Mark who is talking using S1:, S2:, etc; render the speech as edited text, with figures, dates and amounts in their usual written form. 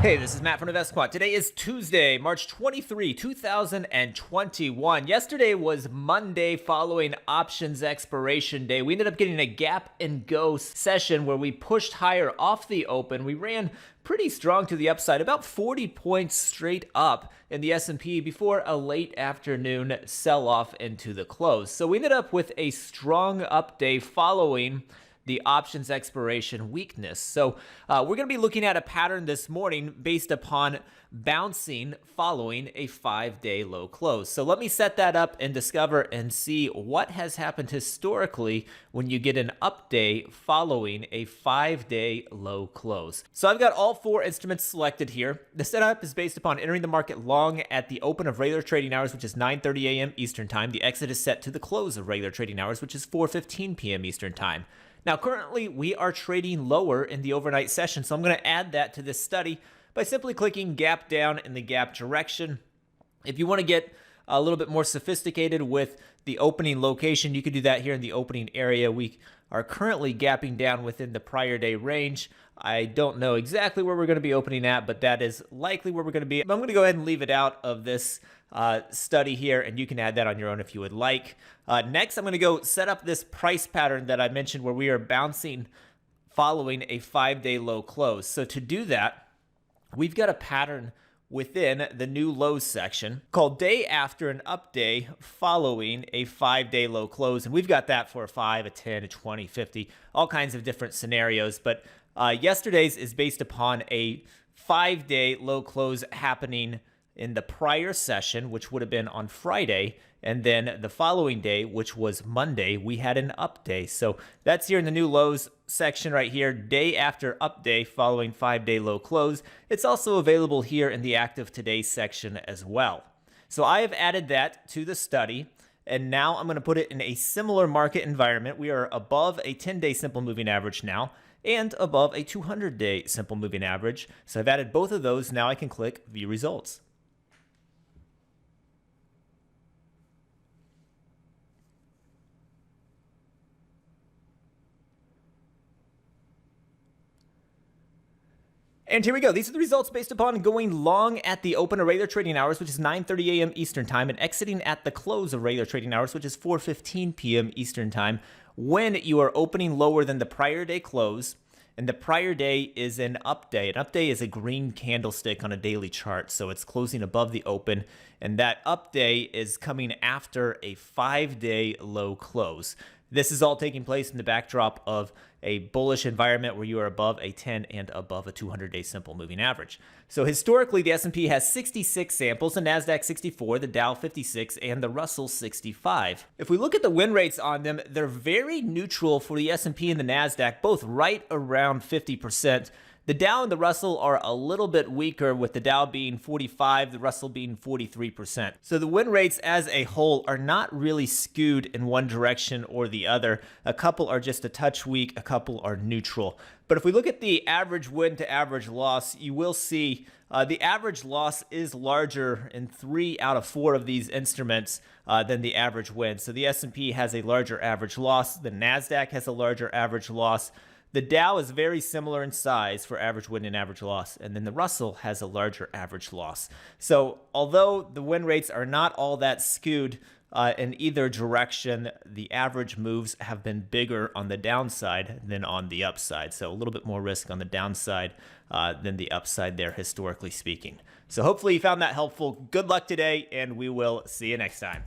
S1: Hey, this is Matt from InvestiQuant. Today is Tuesday, March 23, 2021. Yesterday was Monday following options expiration day. We ended up getting a gap and go session where we pushed higher off the open. We ran pretty strong to the upside, about 40 points straight up in the S&P before a late afternoon sell-off into the close. So we ended up with a strong up day following the options expiration weakness. So we're going to be looking at a pattern this morning based upon bouncing following a 5-day low close. So let me set that up and discover and see what has happened historically when you get an up day following a 5-day low close. So I've got all four instruments selected here. The setup is based upon entering the market long at the open of regular trading hours, which is 9:30 a.m. Eastern Time. The exit is set to the close of regular trading hours, which is 4:15 p.m. Eastern Time. Now, currently, we are trading lower in the overnight session, so I'm going to add that to this study by simply clicking gap down in the gap direction. If you want to get a little bit more sophisticated with the opening location, you could do that here in the opening area. We are currently gapping down within the prior day range. I don't know exactly where we're going to be opening at, but that is likely where we're going to be. I'm going to go ahead and leave it out of this study here, and you can add that on your own if you would like. Next, I'm going to go set up this price pattern that I mentioned where we are bouncing following a 5-day low close. So to do that, we've got a pattern within the new lows section called day after an up day following a 5-day low close. And we've got that for a 5, a 10, a 20, 50, all kinds of different scenarios. But yesterday's is based upon a 5-day low close happening in the prior session, which would have been on Friday, and then the following day, which was Monday, we had an up day. So that's here in the new lows section right here, day after up day following 5-day low close. It's also available here in the active today section as well. So I have added that to the study, and now I'm going to put it in a similar market environment. We are above a 10-day simple moving average now, and above a 200-day simple moving average. So I've added both of those. Now I can click View Results. And here we go. These are the results based upon going long at the open of regular trading hours, which is 9:30 a.m. Eastern Time, and exiting at the close of regular trading hours, which is 4:15 p.m. Eastern Time, when you are opening lower than the prior day close. And the prior day is an up day. An up day is a green candlestick on a daily chart, so it's closing above the open. And that up day is coming after a 5-day low close. This is all taking place in the backdrop of a bullish environment where you are above a 10 and above a 200-day simple moving average. So historically, the S&P has 66 samples, the NASDAQ 64, the Dow 56, and the Russell 65. If we look at the win rates on them, they're very neutral for the S&P and the NASDAQ, both right around 50%. The Dow and the Russell are a little bit weaker, with the Dow being 45, the Russell being 43%. So the win rates as a whole are not really skewed in one direction or the other. A couple are just a touch weak, a couple are neutral. But if we look at the average win to average loss, you will see the average loss is larger in 3 out of 4 of these instruments than the average win. So the S&P has a larger average loss, the NASDAQ has a larger average loss. The Dow is very similar in size for average win and average loss, and then the Russell has a larger average loss. So although the win rates are not all that skewed in either direction, the average moves have been bigger on the downside than on the upside. So a little bit more risk on the downside than the upside there, historically speaking. So hopefully you found that helpful. Good luck today, and we will see you next time.